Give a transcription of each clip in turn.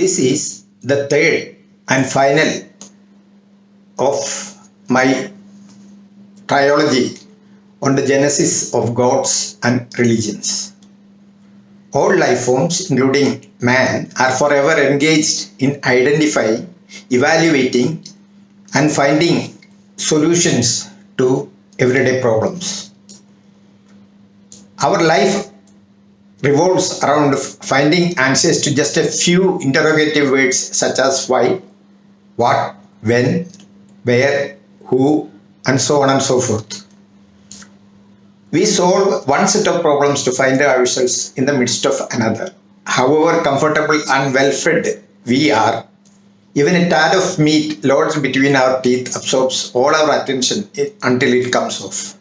This is the third and final of my trilogy on the genesis of gods and religions. All life forms, including man, are forever engaged in identifying, evaluating, and finding solutions to everyday problems. Our life revolves around finding answers to just a few interrogative words such as why, what, when, where, who, and so on and so forth. We solve one set of problems to find ourselves in the midst of another. However comfortable and well-fed we are, even a tad of meat lodged between our teeth absorbs all our attention until it comes off.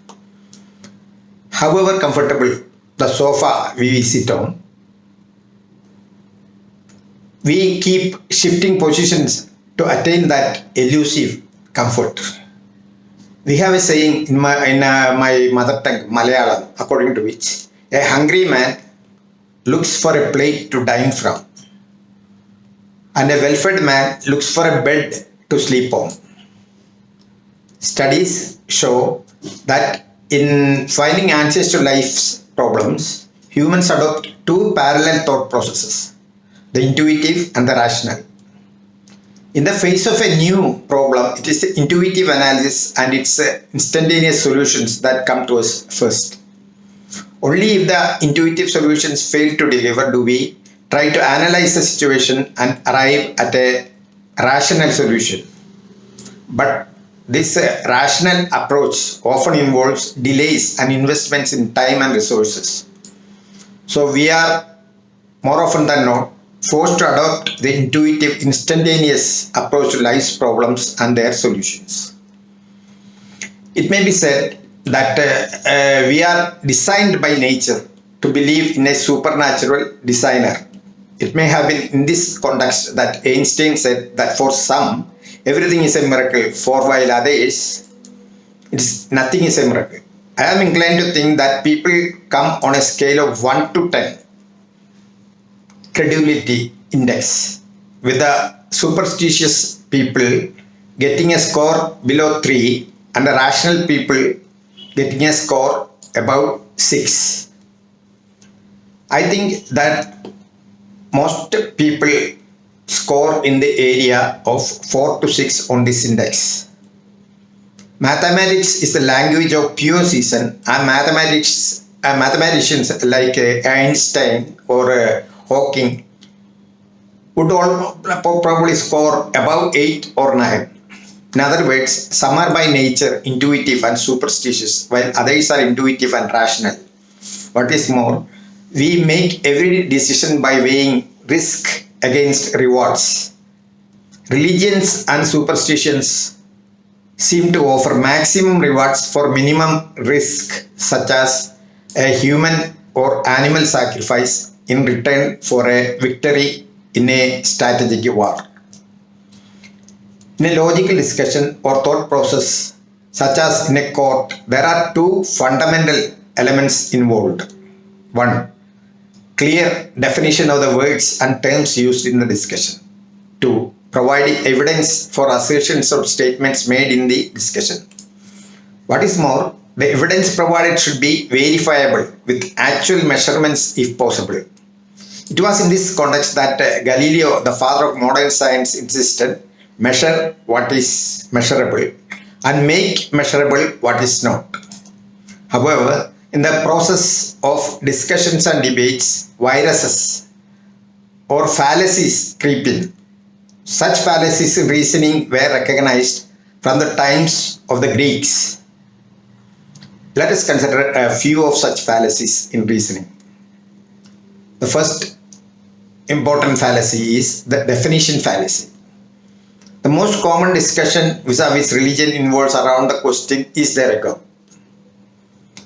However comfortable the sofa we sit on, we keep shifting positions to attain that elusive comfort. We have a saying in my mother tongue, Malayalam, according to which a hungry man looks for a plate to dine from, and a well-fed man looks for a bed to sleep on. Studies show that in finding answers to life's problems, humans adopt two parallel thought processes, the intuitive and the rational. In the face of a new problem, it is the intuitive analysis and its instantaneous solutions that come to us first. Only if the intuitive solutions fail to deliver do we try to analyze the situation and arrive at a rational solution. But this rational approach often involves delays and investments in time and resources. So we are more often than not forced to adopt the intuitive, instantaneous approach to life's problems and their solutions. It may be said that we are designed by nature to believe in a supernatural designer. It may have been in this context that Einstein said that for some, everything is a miracle, for while others, nothing is a miracle. I am inclined to think that people come on a scale of 1 to 10 credulity index, with the superstitious people getting a score below 3 and the rational people getting a score about 6. I think that most people score in the area of 4 to 6 on this index. Mathematics is the language of pure reason, and mathematicians like Einstein or Hawking would all probably score above 8 or 9. In other words, some are by nature intuitive and superstitious, while others are intuitive and rational. What is more, we make every decision by weighing risk against rewards. Religions and superstitions seem to offer maximum rewards for minimum risk, such as a human or animal sacrifice in return for a victory in a strategic war. In a logical discussion or thought process, such as in a court, there are two fundamental elements involved. 1. Clear definition of the words and terms used in the discussion. 2. Providing evidence for assertions or statements made in the discussion. What is more, the evidence provided should be verifiable with actual measurements if possible. It was in this context that Galileo, the father of modern science, insisted measure what is measurable and make measurable what is not. However, in the process of discussions and debates, viruses or fallacies creep in. Such fallacies in reasoning were recognized from the times of the Greeks. Let us consider a few of such fallacies in reasoning. The first important fallacy is the definition fallacy. The most common discussion vis-a-vis religion involves around the question, is there a God?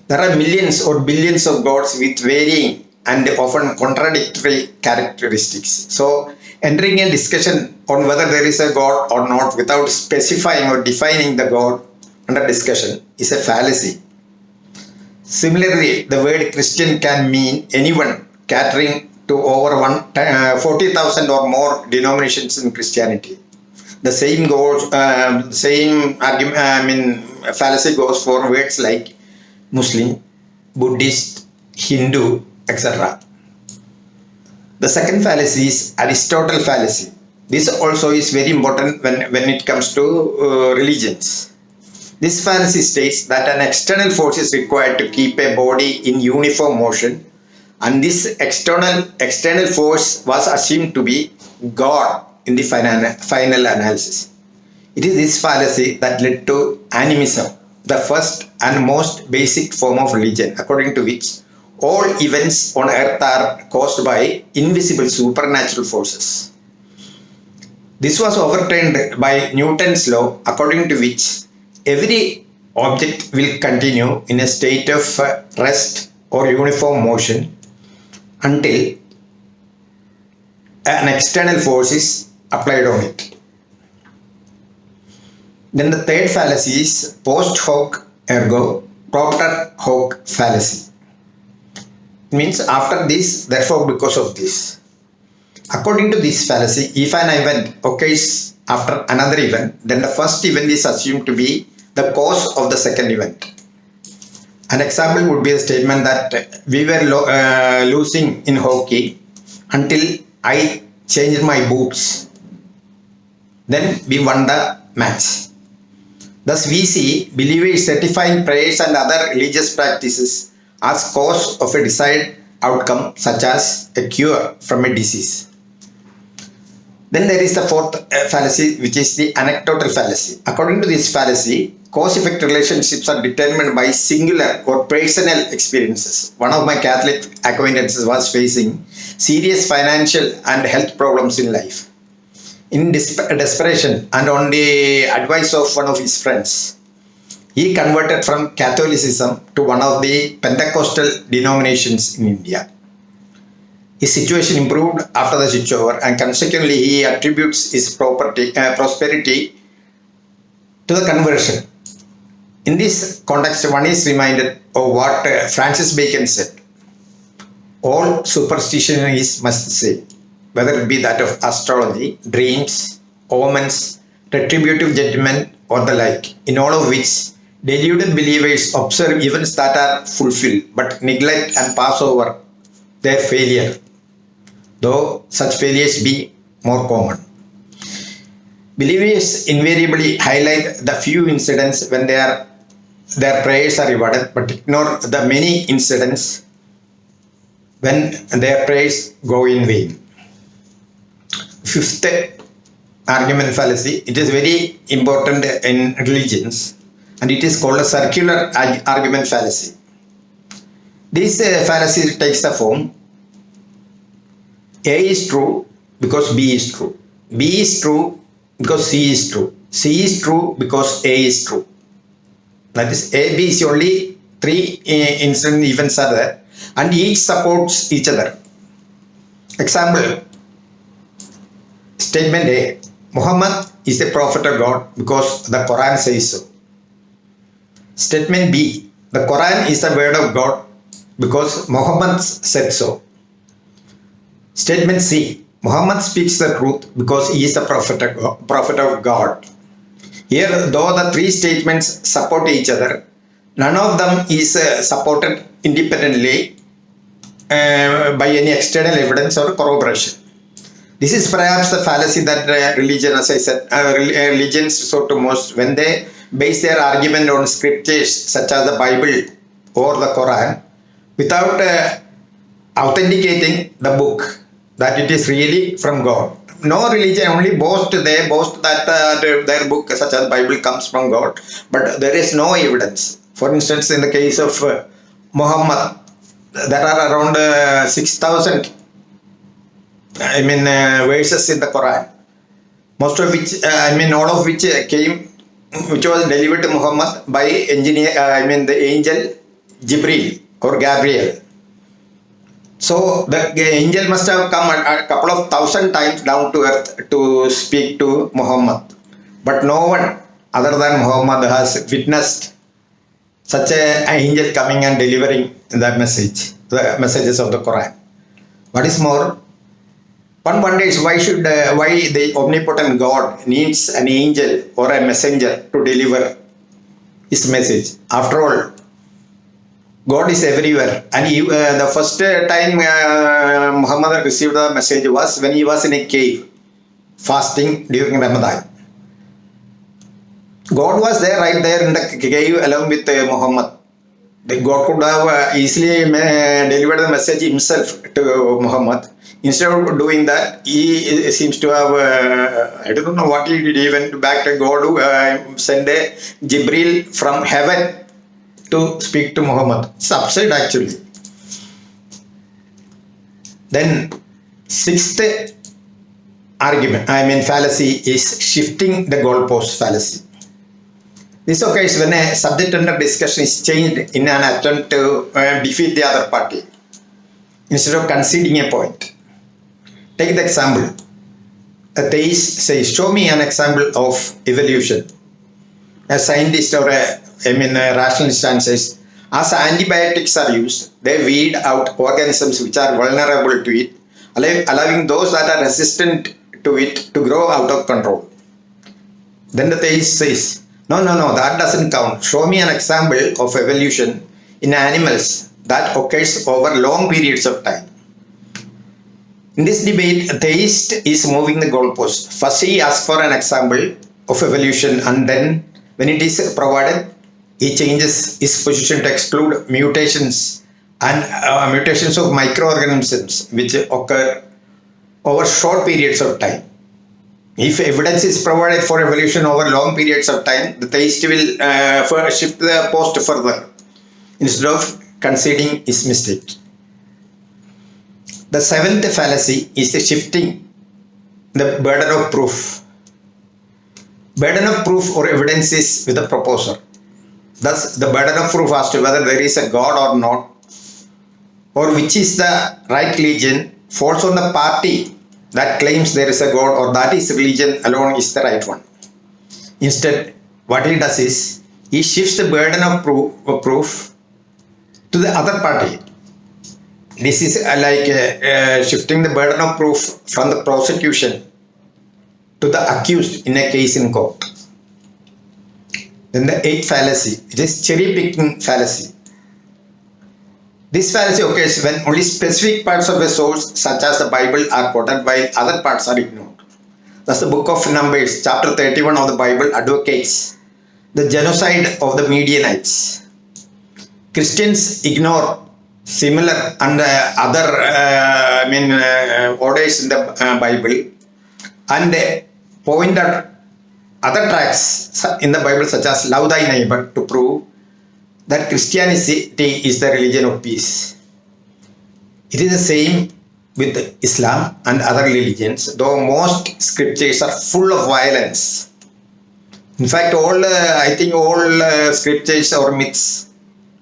There are millions or billions of gods with varying and often contradictory characteristics. So, entering a discussion on whether there is a God or not without specifying or defining the God under discussion is a fallacy. Similarly, the word Christian can mean anyone catering to over 40,000 or more denominations in Christianity. The same goes, same argument. Fallacy goes for words like Muslim, Buddhist, Hindu, etc. The second fallacy is Aristotle fallacy. This also is very important when it comes to religions. This fallacy states that an external force is required to keep a body in uniform motion, and this external force was assumed to be God in the final analysis. It is this fallacy that led to animism, the first and most basic form of religion, according to which all events on earth are caused by invisible supernatural forces. This was overturned by Newton's law, according to which every object will continue in a state of rest or uniform motion until an external force is applied on it. Then the third fallacy is post hoc ergo propter hoc fallacy. It means after this, therefore because of this. According to this fallacy, if an event occurs after another event, then the first event is assumed to be the cause of the second event. An example would be the statement that we were losing in hockey until I changed my boots. Then we won the match. Thus we see believers certifying prayers and other religious practices as cause of a desired outcome, such as a cure from a disease. Then there is the fourth fallacy, which is the anecdotal fallacy. According to this fallacy, cause-effect relationships are determined by singular or personal experiences. One of my Catholic acquaintances was facing serious financial and health problems in life. In desperation and on the advice of one of his friends, he converted from Catholicism to one of the Pentecostal denominations in India. His situation improved after the switchover, and consequently he attributes his prosperity to the conversion. In this context, one is reminded of what Francis Bacon said: all superstition is must say, whether it be that of astrology, dreams, omens, retributive judgment, or the like, in all of which deluded believers observe events that are fulfilled but neglect and pass over their failure, though such failures be more common. Believers invariably highlight the few incidents when their prayers are rewarded, but ignore the many incidents when their prayers go in vain. Fifth argument fallacy. It is very important in religions, and it is called a circular argument fallacy. This fallacy takes the form: A is true because B is true. B is true because C is true. C is true because A is true. That is, A, B is only three incident events are there, and each supports each other. Example: statement A: Muhammad is the prophet of God because the Quran says so. Statement B: the Quran is the word of God because Muhammad said so. Statement C: Muhammad speaks the truth because he is the prophet of God. Here, though the three statements support each other, none of them is supported independently by any external evidence or corroboration. This is perhaps the fallacy that religions resort to most when they base their argument on scriptures such as the Bible or the Quran without authenticating the book that it is really from God. No religion only boast that their book such as Bible comes from God, but there is no evidence. For instance, in the case of Muhammad, there are around 6,000 verses in the Quran, most of which all of which which was delivered to Muhammad by the angel Jibril or Gabriel. So the angel must have come a couple of thousand times down to earth to speak to Muhammad, but no one other than Muhammad has witnessed such an angel coming and delivering the messages of the Quran. What is more, one wonders why the omnipotent God needs an angel or a messenger to deliver his message. After all, God is everywhere, and the first time Muhammad received the message was when he was in a cave fasting during Ramadan. God was there, right there in the cave along with Muhammad. God could have easily delivered the message himself to Muhammad. Instead of doing that, he seems to have, I don't know what he did, he went back to God who sent a Jibril from heaven to speak to Muhammad. It's absurd actually. Then, sixth argument, fallacy is shifting the goalpost fallacy. This occurs when a subject under discussion is changed in an attempt to defeat the other party instead of conceding a point. Take the example. A theist says, show me an example of evolution. A scientist or a rationalist says, as antibiotics are used, they weed out organisms which are vulnerable to it, allowing those that are resistant to it to grow out of control. Then the theist says, no, that doesn't count. Show me an example of evolution in animals that occurs over long periods of time. In this debate, a theist is moving the goalpost. First, he asks for an example of evolution, and then, when it is provided, he changes his position to exclude mutations and mutations of microorganisms which occur over short periods of time. If evidence is provided for evolution over long periods of time, the theist will shift the post further instead of conceding his mistake. The seventh fallacy is the shifting the burden of proof. Burden of proof or evidence is with the proposer. Thus, the burden of proof as to whether there is a God or not, or which is the right religion, falls on the party that claims there is a God or that his religion alone is the right one. Instead, what he does is, he shifts the burden of proof to the other party. This is like shifting the burden of proof from the prosecution to the accused in a case in court. Then the eighth fallacy, it is cherry-picking fallacy. This fallacy occurs when only specific parts of a source, such as the Bible, are quoted while other parts are ignored. Thus, the book of Numbers, chapter 31 of the Bible, advocates the genocide of the Midianites. Christians ignore similar and other orders in the Bible and point at other tracts in the Bible such as love thy neighbor to prove that Christianity is the religion of peace. It is the same with Islam and other religions, though most scriptures are full of violence. In fact, all scriptures or myths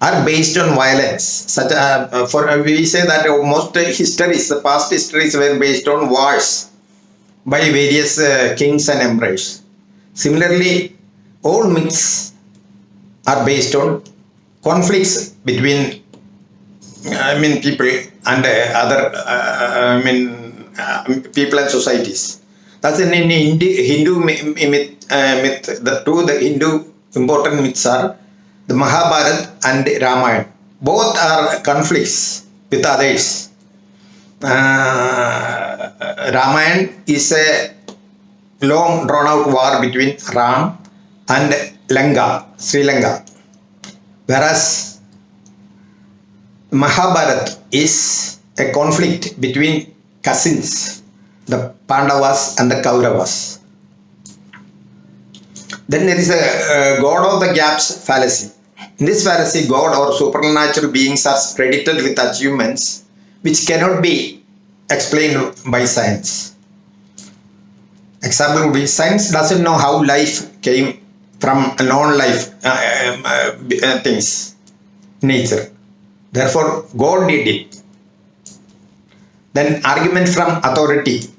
are based on violence. We say that most histories, the past histories, were based on wars by various kings and emperors. Similarly, all myths are based on conflicts between people and other people and societies. That's in Hindu myth. The Hindu important myths are the Mahabharata and Ramayana. Both are conflicts with others. Ramayana is a long drawn out war between Ram and Sri Lanka. Whereas Mahabharata is a conflict between cousins, the Pandavas and the Kauravas. Then there is a God of the Gaps Fallacy. In this fallacy, God or supernatural beings are credited with achievements which cannot be explained by science. Example would be, science doesn't know how life came from non-life things, nature. Therefore, God did it. Then argument from authority.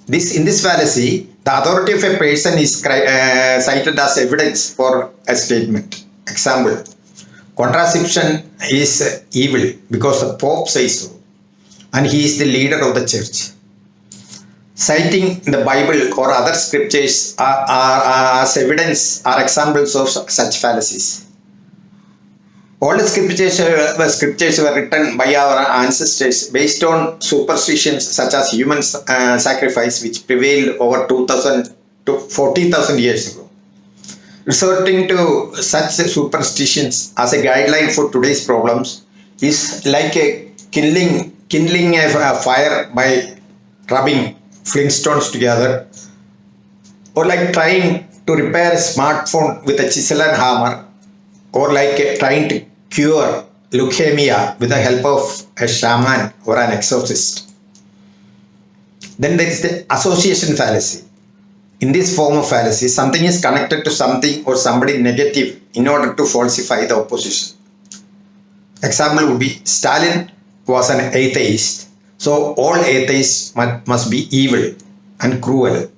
In this fallacy, the authority of a person is cited as evidence for a statement. Example, contraception is evil because the Pope says so. and he is the leader of the church. Citing the Bible or other scriptures as evidence are examples of such fallacies. All the scriptures were written by our ancestors based on superstitions such as human sacrifice, which prevailed over 2000 to 14,000 years ago. Resorting to such superstitions as a guideline for today's problems is like a kindling a fire by rubbing flintstones together, or like trying to repair a smartphone with a chisel and hammer, or like trying to cure leukemia with the help of a shaman or an exorcist. Then there is the association fallacy. In this form of fallacy, something is connected to something or somebody negative in order to falsify the opposition. Example would be Stalin was an atheist, so all atheists must be evil and cruel.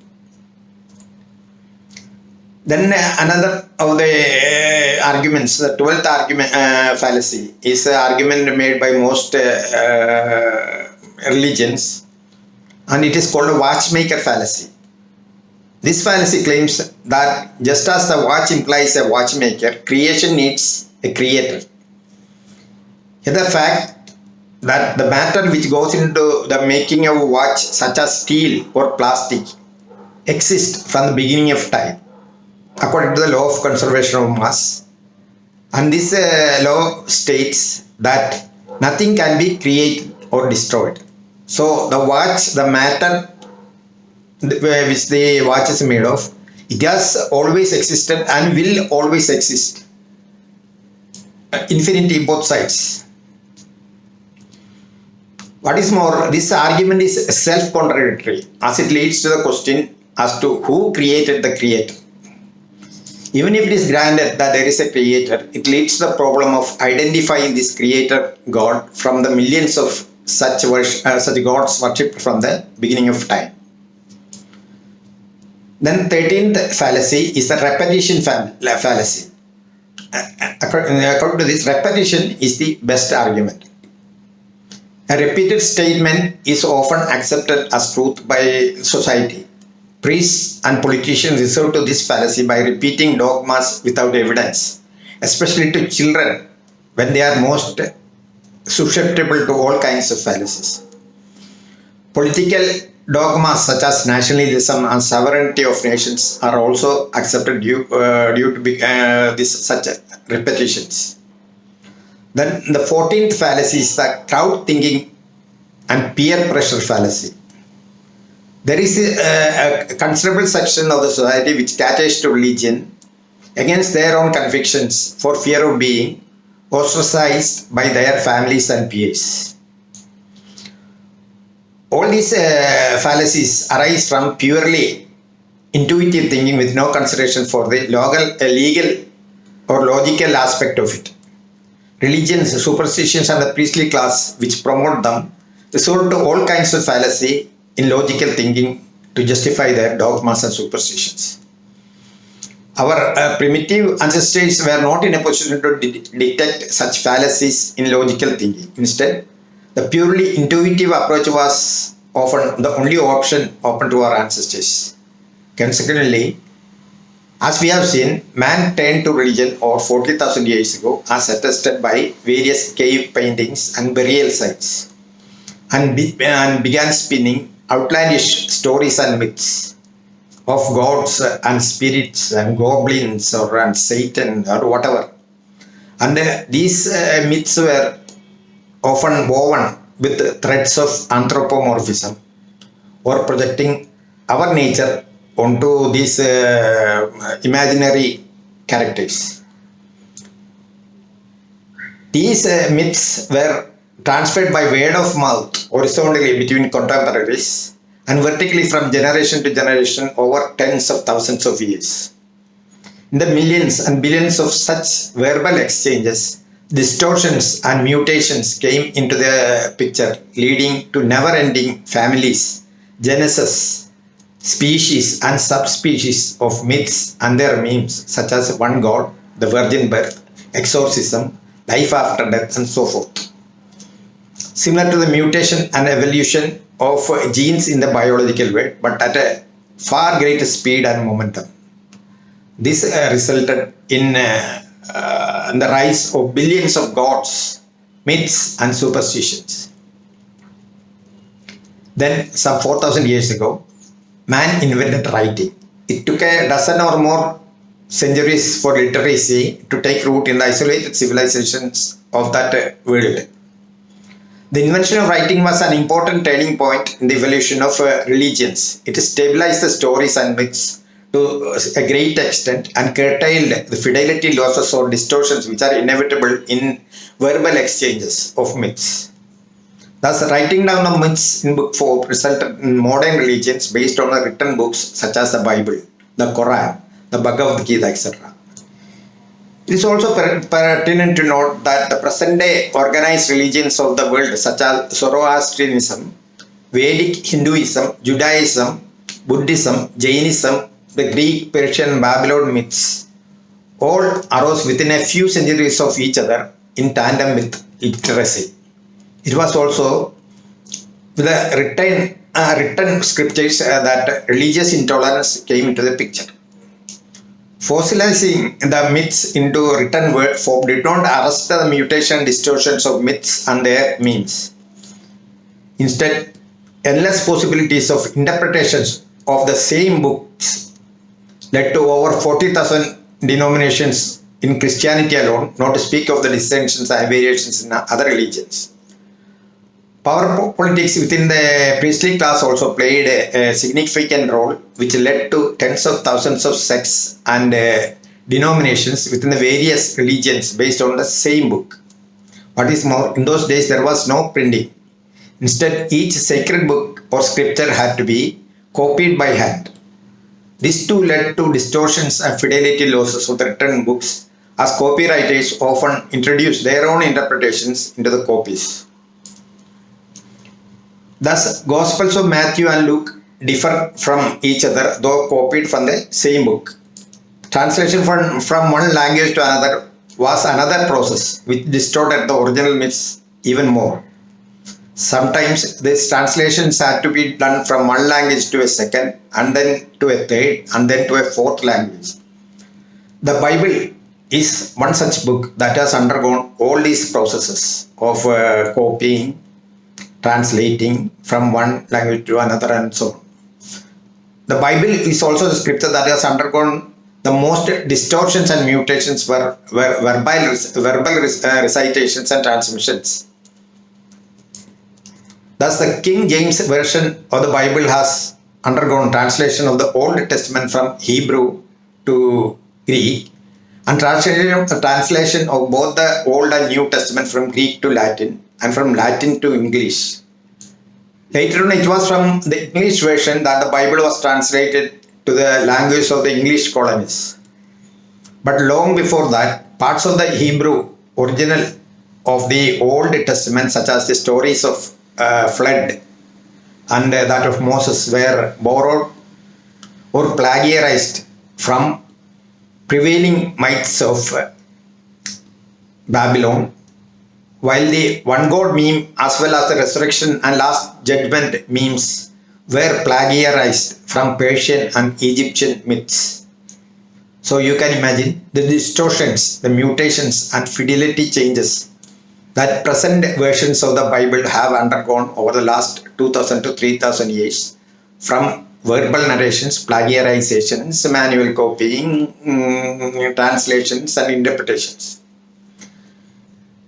Then another of the arguments, the 12th argument fallacy, is an argument made by most religions, and it is called a Watchmaker Fallacy. This fallacy claims that just as the watch implies a watchmaker, creation needs a creator. Yet the fact that the matter which goes into the making of a watch, such as steel or plastic, exists from the beginning of time, according to the law of conservation of mass. And this law states that nothing can be created or destroyed. So the watch, the matter which the watch is made of, it has always existed and will always exist. Infinity both sides. What is more, this argument is self-contradictory as it leads to the question as to who created the creator. Even if it is granted that there is a creator, it leads to the problem of identifying this creator God from the millions of such gods worshipped from the beginning of time. Then 13th fallacy is the repetition fallacy. According to this, repetition is the best argument. A repeated statement is often accepted as truth by society. Priests and politicians resort to this fallacy by repeating dogmas without evidence, especially to children when they are most susceptible to all kinds of fallacies. Political dogmas such as nationalism and sovereignty of nations are also accepted due to such repetitions. Then the 14th fallacy is the crowd thinking and peer pressure fallacy. There is a considerable section of the society which caters to religion against their own convictions for fear of being ostracized by their families and peers. All these fallacies arise from purely intuitive thinking with no consideration for the legal or logical aspect of it. Religions, superstitions, and the priestly class which promote them resort to all kinds of fallacy in logical thinking to justify their dogmas and superstitions. Our primitive ancestors were not in a position to detect such fallacies in logical thinking. Instead, the purely intuitive approach was often the only option open to our ancestors. Consequently, as we have seen, man turned to religion over 40,000 years ago, as attested by various cave paintings and burial sites, and began spinning outlandish stories and myths of gods and spirits and goblins and Satan or whatever. And these myths were often woven with threads of anthropomorphism, or projecting our nature onto these imaginary characters. These myths were transferred by word of mouth horizontally between contemporaries and vertically from generation to generation over tens of thousands of years. In the millions and billions of such verbal exchanges, distortions and mutations came into the picture, leading to never-ending families, genesis, species and subspecies of myths and their memes, such as one god, the virgin birth, exorcism, life after death, and so forth. similar to the mutation and evolution of genes in the biological world, but at a far greater speed and momentum. This resulted in the rise of billions of gods, myths, and superstitions. Then, some 4,000 years ago, man invented writing. It took a dozen or more centuries for literacy to take root in the isolated civilizations of that world. The invention of writing was an important turning point in the evolution of religions. It stabilized the stories and myths to a great extent and curtailed the fidelity losses or distortions which are inevitable in verbal exchanges of myths. Thus, writing down of myths in book form resulted in modern religions based on the written books such as the Bible, the Quran, the Bhagavad Gita, etc. It is also pertinent to note that the present-day organized religions of the world such as Zoroastrianism, Vedic Hinduism, Judaism, Buddhism, Jainism, the Greek, Persian, Babylon myths all arose within a few centuries of each other in tandem with literacy. It was also with the written scriptures that religious intolerance came into the picture. Fossilizing the myths into written word form did not arrest the mutation and distortions of myths and their meanings. Instead, endless possibilities of interpretations of the same books led to over 40,000 denominations in Christianity alone, not to speak of the dissensions and variations in other religions. Power politics within the priestly class also played a significant role, which led to tens of thousands of sects and denominations within the various religions based on the same book. What is more, in those days there was no printing. Instead, each sacred book or scripture had to be copied by hand. This too led to distortions and fidelity losses of the written books, as copywriters often introduced their own interpretations into the copies. Thus, Gospels of Matthew and Luke differ from each other, though copied from the same book. Translation from one language to another was another process which distorted the original myths even more. Sometimes these translations had to be done from one language to a second, and then to a third, and then to a fourth language. The Bible is one such book that has undergone all these processes of copying, translating from one language to another, and so on. The Bible is also the scripture that has undergone the most distortions and mutations were verbal recitations and transmissions. Thus, the King James Version of the Bible has undergone translation of the Old Testament from Hebrew to Greek, and translation of both the Old and New Testament from Greek to Latin, and from Latin to English. Later on, it was from the English version that the Bible was translated to the language of the English colonies. But long before that, parts of the Hebrew original of the Old Testament, such as the stories of flood and that of Moses, were borrowed or plagiarized from prevailing myths of Babylon, while the one God meme as well as the resurrection and last judgment memes were plagiarized from Persian and Egyptian myths. So you can imagine the distortions, the mutations and fidelity changes that present versions of the Bible have undergone over the last 2000 to 3000 years, from verbal narrations, plagiarizations, manual copying, translations and interpretations.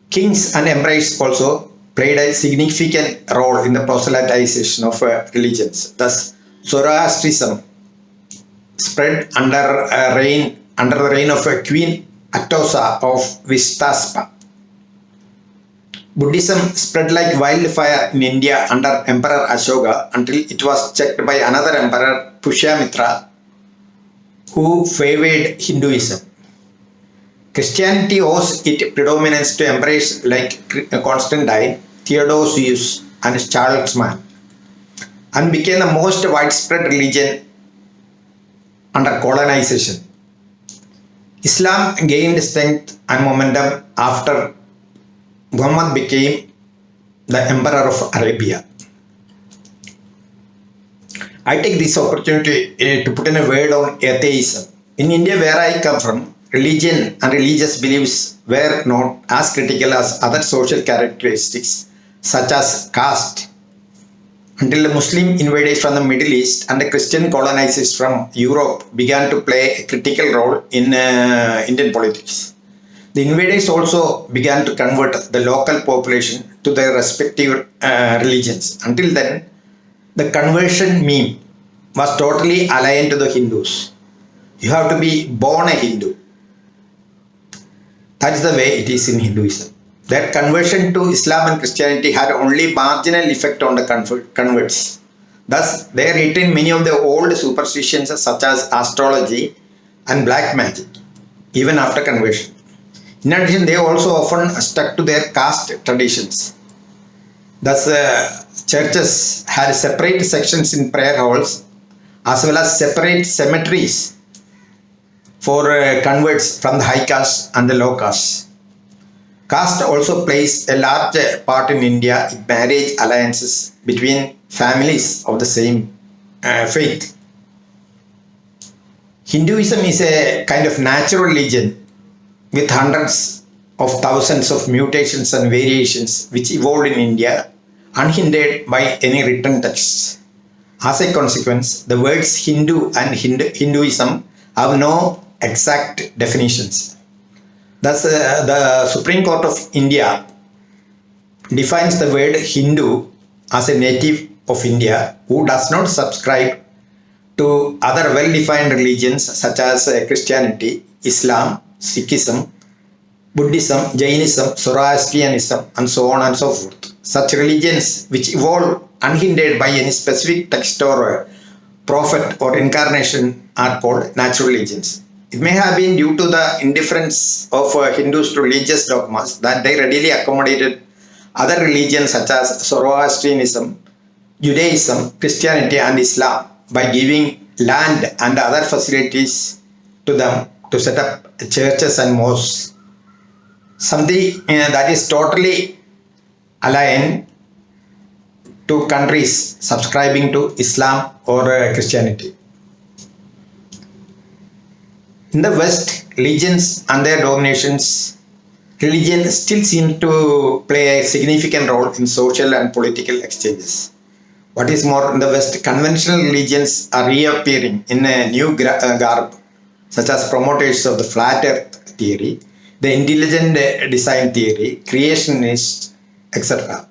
Kings and emperors also played a significant role in the proselytization of religions. Thus, Zoroastrianism spread under the reign of Queen Atossa of Vistaspa. Buddhism spread like wildfire in India under Emperor Ashoka until it was checked by another emperor, Pushyamitra, who favored Hinduism. Christianity owes its predominance to emperors like Constantine, Theodosius, and Charlemagne, and became the most widespread religion under colonization. Islam gained strength and momentum after Muhammad became the Emperor of Arabia. I take this opportunity to put in a word on atheism. In India, where I come from, religion and religious beliefs were not as critical as other social characteristics such as caste until the Muslim invaders from the Middle East and the Christian colonizers from Europe began to play a critical role in Indian politics. The invaders also began to convert the local population to their respective religions. Until then, the conversion meme was totally aligned to the Hindus. You have to be born a Hindu. That's the way it is in Hinduism. Their conversion to Islam and Christianity had only marginal effect on the converts. Thus, they retained many of the old superstitions such as astrology and black magic, even after conversion. In addition, they also often stuck to their caste traditions. Thus, churches had separate sections in prayer halls as well as separate cemeteries for converts from the high caste and the low caste. Caste also plays a large part in India in marriage alliances between families of the same faith. Hinduism is a kind of natural religion with hundreds of thousands of mutations and variations which evolved in India unhindered by any written texts. As a consequence, the words Hindu and Hinduism have no exact definitions. Thus, the Supreme Court of India defines the word Hindu as a native of India who does not subscribe to other well-defined religions such as Christianity, Islam, Sikhism, Buddhism, Jainism, Zoroastrianism, and so on and so forth. Such religions which evolve unhindered by any specific text or prophet or incarnation are called natural religions. It may have been due to the indifference of Hindus to religious dogmas that they readily accommodated other religions such as Zoroastrianism, Judaism, Christianity, and Islam by giving land and other facilities to them to set up churches and mosques. Something that is totally aligned to countries subscribing to Islam or Christianity. In the West, religions and their dominations, religion still seems to play a significant role in social and political exchanges. What is more, in the West, conventional religions are reappearing in a new garb, such as promoters of the flat earth theory, the intelligent design theory, creationists, etc.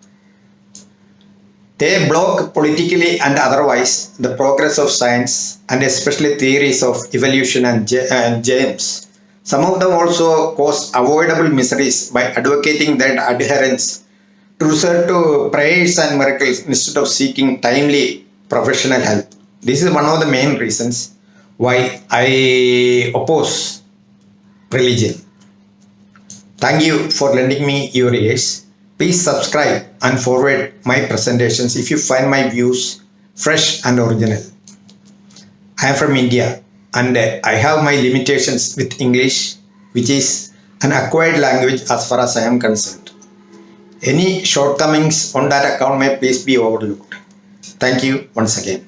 They block politically and otherwise the progress of science and especially theories of evolution and germs. Some of them also cause avoidable miseries by advocating their adherents to resort to prayers and miracles instead of seeking timely professional help. This is one of the main reasons why I oppose religion. Thank you for lending me your ears. Please subscribe and forward my presentations if you find my views fresh and original. I am from India and I have my limitations with English, which is an acquired language as far as I am concerned. Any shortcomings on that account may please be overlooked. Thank you once again.